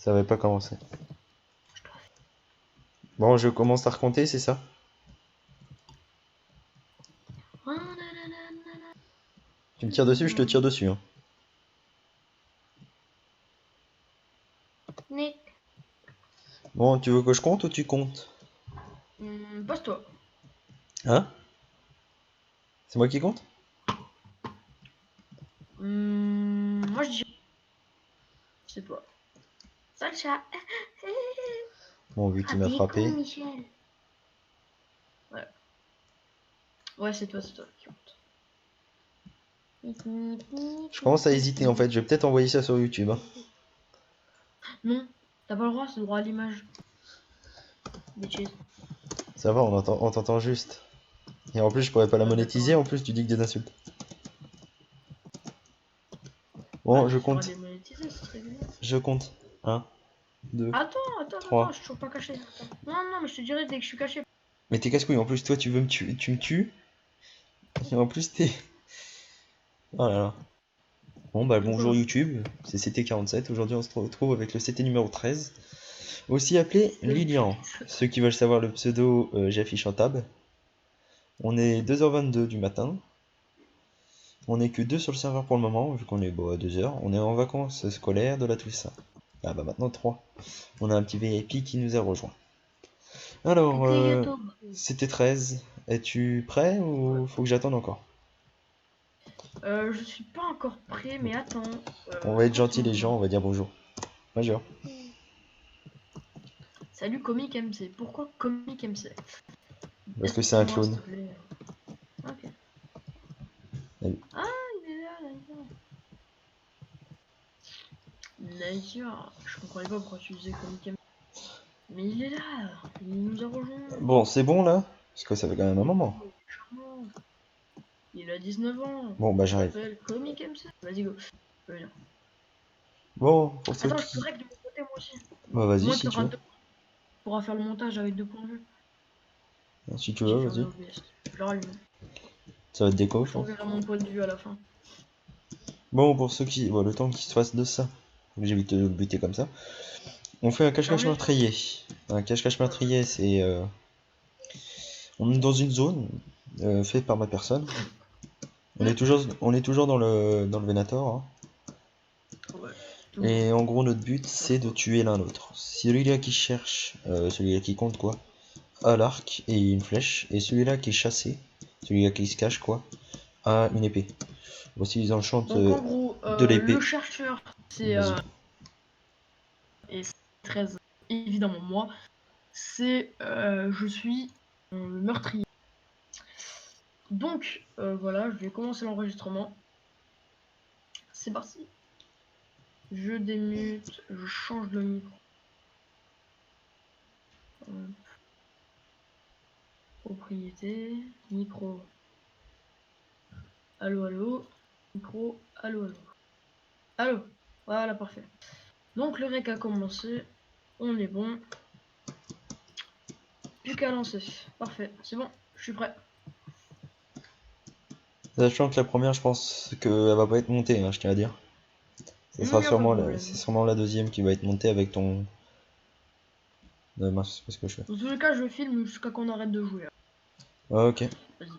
Ça avait pas commencé. Bon, je commence à recompter, c'est ça? Tu me tires dessus, je te tire dessus. Hein. Nick. Bon, tu veux que je compte ou tu comptes? Pose-toi. Hein? C'est moi qui compte? Moi je dis. C'est toi. Sale chat. Bon, vu qu'il m'a Des frappé. cons, Michel. Ouais. Ouais, c'est toi qui compte. Je commence à hésiter en fait, je vais peut-être envoyer ça sur YouTube. Hein. Non, t'as pas le droit, c'est le droit à l'image. Bitches. Ça va, on t'entend juste. Et en plus, je pourrais pas la Ouais, monétiser, d'accord. en plus, tu dis que des insultes. Bah, Bon, je tu feras compte. démonétiser, c'est très bien. Je compte. 1, 2, Attends, je 3. suis toujours pas caché. Attends. Non, mais je te dirai dès que je suis caché. Mais t'es casse-couille, en plus, toi, tu veux me tuer, tu me tues. Et en plus, t'es. Oh là là. Bon, bah, De bonjour quoi? YouTube, c'est CT47. Aujourd'hui, on se retrouve avec le CT numéro 13. Aussi appelé Lilian. Ceux qui veulent savoir le pseudo, j'affiche en tab. On est 2h22 du matin. On n'est que 2 sur le serveur pour le moment, vu qu'on est bon, à 2h. On est en vacances scolaires de la Toussaint. Ah bah maintenant 3. On a un petit VIP qui nous a rejoint. Alors, Coucou YouTube. c'était 13. Es-tu prêt ou faut que j'attende encore? Je suis pas encore prêt, mais attends. On va être 30 gentils les secondes. gens, on va dire bonjour. Major. Salut Comic MC. Pourquoi Comic MC? Parce que c'est un Explique-moi s'il clone. te plaît. Ok. Salut. Ah, il est là, Nature. Je comprenais pas pourquoi tu disais Comic MC. Mais il est là. Il nous a rejoint. Bon, c'est bon là? Parce que ça fait quand même un moment. Il est charmant. Il a 19 ans. Bon, bah Il j'arrive. s'appelle Comic MC. Vas-y, go. Je veux bien. Bon, pour ceux Attends, je peux qui... règle de mon côté moi aussi. Bah Au vas-y moins, si tu veux. tu pourras faire le montage avec deux points de vue. Si tu J'ai veux, fermé vas-y. OBS. Je le rallume. Ça va être déco, je Je pense. t'enverrai mon point de vue à la fin. Bon, pour ceux qui... Bon, le temps qu'ils se fassent de ça. J'évite de le buter comme ça. On fait un cache-cache Ferme les yeux. meurtrier. Un cache-cache meurtrier, c'est... On est dans une zone faite par ma personne. On est toujours dans le Venator. Hein. Ouais. Toujours. Et en gros, notre but, c'est de tuer l'un l'autre. Celui-là qui cherche, celui-là qui compte quoi, a l'arc et une flèche. Et celui-là qui est chassé, celui-là qui se cache quoi, a une épée. Voici les enchantes Donc en gros, de le l'épée. chercheur, c'est Vas-y. et c'est très évidemment moi. C'est je suis le meurtrier. Donc voilà, je vais commencer l'enregistrement. C'est parti. Je démute, je change le micro. Propriété, micro. Allô, allô. Micro, allô, allô. Allô. Voilà, parfait. Donc le rec a commencé. On est bon. Plus qu'à lancer. Parfait. C'est bon. Je suis prêt. Sachant que la première, je pense qu'elle va pas être montée, hein, je tiens à dire. Ça sera Y a pas de sûrement c'est problème. sûrement la deuxième qui va être montée avec ton. Mince, c'est ce que je fais. Dans tous les cas, je filme jusqu'à qu'on arrête de jouer. Ah, ok. Vas-y.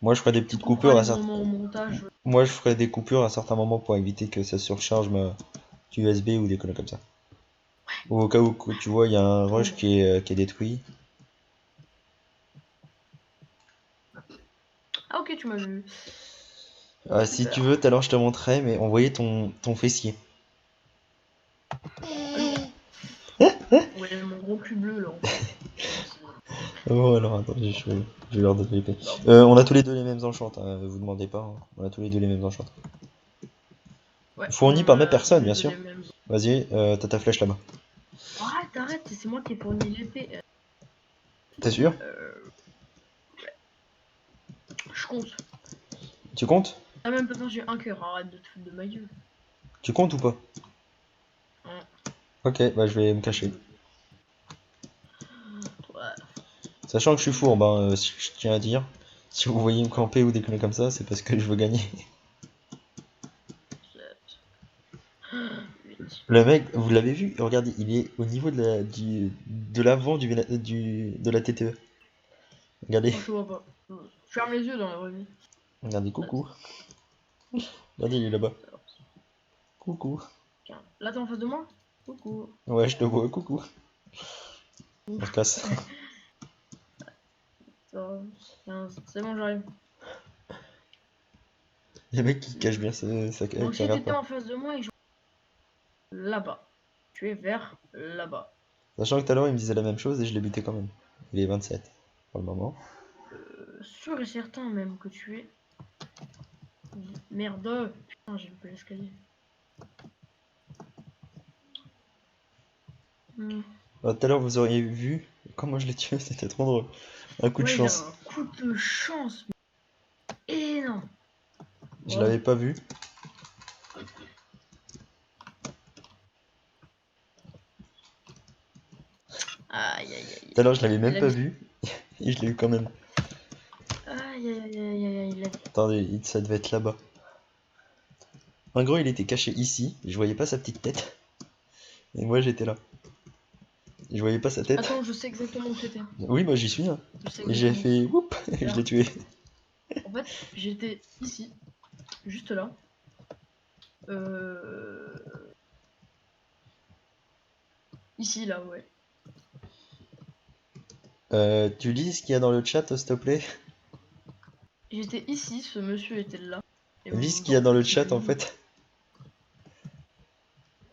Moi, je ferai des Tu petites couperas coupures à les certains. moments au montage. Moi, je ferai des coupures à certains moments pour éviter que ça surcharge ma USB ou des conneries comme ça. Ou au cas où tu vois, il y a un rush qui est détruit. Ah ok, tu m'as vu. Ah, si tu Super. veux, tout à l'heure je te montrerai, mais envoyer ton fessier. Ouais, mon gros cul bleu là en fait. Oh, alors attends, je vais leur donner l'épée. Bah, On a tous les deux les mêmes enchantes, hein, vous demandez pas. Hein. On a tous les deux les mêmes enchantes. ouais, Fournis on par ma a tous personne, les bien deux sûr. les mêmes. Vas-y, t'as ta flèche là-bas. Arrête, c'est moi qui ai fourni l'épée. T'es sûr? Je compte. Tu comptes? Ah même pas, j'ai un cœur, arrête de te foutre de ma gueule. Tu comptes ou pas? Hein. Ok, bah je vais me cacher. Ouais. Sachant que je suis fourbe, hein, je tiens à dire. Si vous voyez me camper ou des conneries comme ça, c'est parce que je veux gagner. 7, 8, Le mec, vous l'avez vu? Regardez, il est au niveau de l'avant de la TTE. Regardez, Moi, je te vois pas. Ferme les yeux dans la vraie vie. regardez, Là, coucou. Regardez, il est là-bas. alors, Coucou. tiens. Là, t'es en face de moi? Coucou. Ouais, je te vois, coucou. On se casse. Ça, 15. C'est bon, j'arrive. Les mecs qui cachent bien sa Donc, qui si regarde t'étais pas. en face de moi et je... Là-bas. Tu es vers là-bas. Sachant que tout à l'heure, il me disait la même chose et je l'ai buté quand même. Il est 27 pour le moment. Sûr et certain même que tu es... Merde. Putain, j'ai loupé l'escalier. Hmm. Tout à l'heure, vous auriez vu comment je l'ai tué, c'était trop drôle. Un coup de Ouais, il a chance. un coup de chance. Mais énorme. Je Bravo. l'avais pas vu. Aïe, aïe, aïe. Tout à l'heure, je l'avais même La pas vie. vu. Et je l'ai eu quand même. Aïe, aïe, aïe, aïe, aïe, aïe, la vie. Attendez, ça devait être là-bas. En gros, il était caché ici. Je voyais pas sa petite tête. Et moi, j'étais là. Je voyais pas sa tête. Attends, je sais exactement où t'étais. Oui, moi, j'y suis. Hein. Je sais Et j'ai exactement où fait t'étais. whoop. Et je l'ai tué. En fait, j'étais ici. Juste là. Ici, là, ouais. Tu lis ce qu'il y a dans le chat, s'il te plaît? J'étais ici, ce monsieur était là. Et Lis ce mon qu'il y a dans le portefeuille, chat, en fait.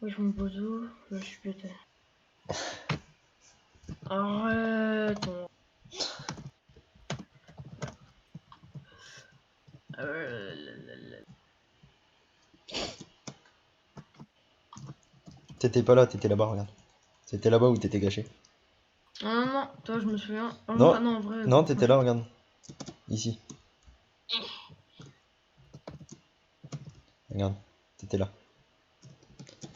wesh, mon bozo, je suis pété. Arrête. T'étais pas là, t'étais là-bas, regarde. C'était là-bas où t'étais caché. Non, non, non, toi, je me souviens. Ah Non, non, en vrai. non, t'étais là, regarde. Ici. Regarde, t'étais là.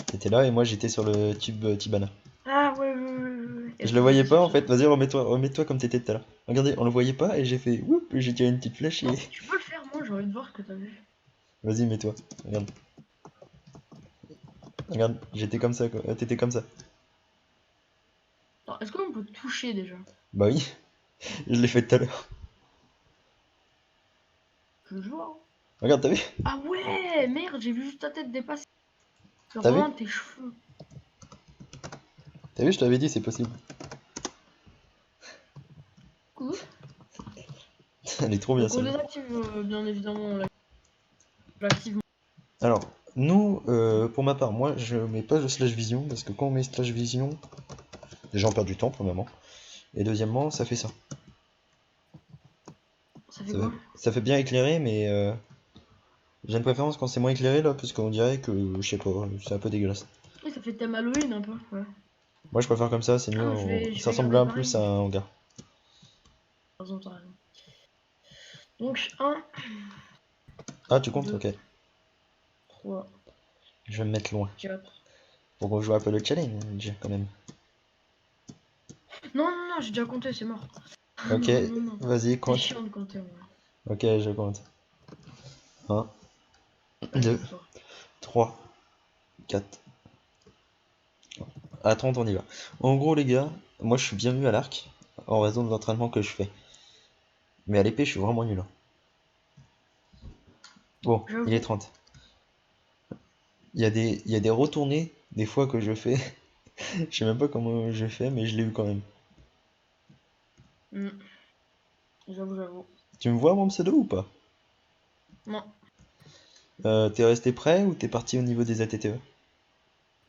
T'étais là et moi j'étais sur le tube Tibana. Ah, ouais, ouais, ouais, ouais. Je le voyais pas en fait, vas-y remets-toi comme t'étais tout à l'heure. Regardez, on le voyait pas et j'ai fait whoop, j'ai tiré une petite flèche et... Non, tu peux le faire, moi, j'ai envie de voir ce que t'as vu. Vas-y mets-toi, regarde. Regarde, j'étais comme ça quoi, t'étais comme ça. Alors, est-ce qu'on peut toucher déjà? Bah oui, je l'ai fait tout à l'heure. Je joue, hein. Regarde, t'as vu? Ah ouais, merde, j'ai vu juste ta tête dépasser. Genre T'as vu? vraiment tes cheveux. T'as vu, je t'avais dit c'est possible. Coucou. Elle est trop bien Donc on celle-là. désactive bien évidemment la... J'active. Alors, nous, pour ma part, moi je mets pas de slash vision parce que quand on met slash vision, déjà on perd du temps premièrement. Et deuxièmement, ça fait ça. Ça fait quoi? Ça fait bien éclairé, mais j'ai une préférence quand c'est moins éclairé là, parce qu'on dirait que, je sais pas, c'est un peu dégueulasse. Oui, ça fait thème Halloween un peu, ouais. Moi je préfère comme ça, c'est Ah mieux, non, je ça vais ressemble garder un peu plus pareil. à un hangar. T'as raison, t'as raison. Donc 1, Ah, tu comptes? 2, Ok. 3, Je vais me mettre loin. 4. Pour qu'on joue un peu le challenge quand même. Non, non, non, j'ai déjà compté, c'est mort. Ok, Non, non, non. vas-y, C'est compte. chiant de compter, ouais. Ok, je compte. 1, Vas-y, 2, à toi. 3, 4. À 30, on y va. En gros, les gars, moi je suis bien mieux à l'arc, en raison de l'entraînement que je fais. Mais à l'épée, je suis vraiment nul. Hein. Bon, il est J'avoue. 30. Il y a des retournées, des fois que je fais. Je sais même pas comment je fais, mais je l'ai eu quand même. Hmm. J'avoue, j'avoue. Tu me vois mon pseudo ou pas? Non. T'es resté prêt ou t'es parti au niveau des ATTE?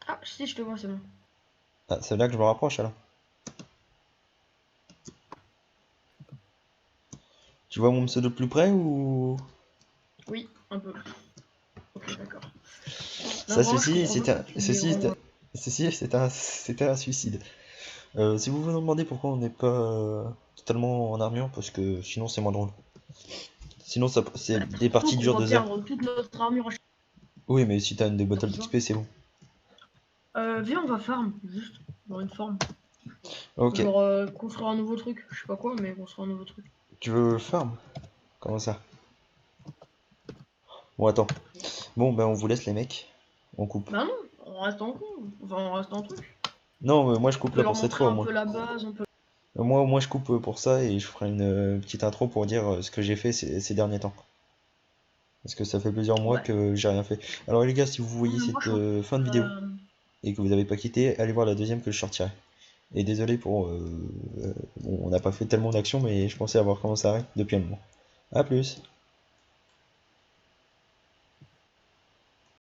Ah, si, je te vois, c'est bon. Ah, c'est là que je me rapproche alors. Tu vois mon pseudo plus près ou... Oui, un peu. Ok, d'accord. Non, Ça, vraiment, je comprends pas pourquoi tu dis vraiment... ceci, c'était un suicide. Si vous vous demandez pourquoi on n'est pas totalement en armure, parce que sinon c'est moins drôle. Sinon c'est des Surtout parties qu'on durent va 2 heures. perdre toute notre armure à chaque Oui, mais si t'as des bottles fois. d'XP, c'est bon. Viens, on va farm, juste, dans une farm. Ok, Genre, construire un nouveau truc. Je sais pas quoi, mais construire un nouveau truc. tu veux farm? Comment ça? Bon, attends. Bon, ben on vous laisse les mecs. On coupe. Bah non, on reste en con. Enfin, on reste en truc. Non, moi je On coupe peut là leur pour cette montrer fois au un moins. peu la base, on peut... Moi, au moins je coupe pour ça et je ferai une petite intro pour dire ce que j'ai fait ces derniers temps. Parce que ça fait plusieurs mois Ouais. que j'ai rien fait. Alors les gars, si vous Non, voyez mais moi, cette je suis en fin de train vidéo de- et que vous n'avez pas quitté, allez voir la deuxième que je sortirai. Et désolé pour... bon, on n'a pas fait tellement d'actions, mais je pensais avoir commencé à depuis un moment. A plus!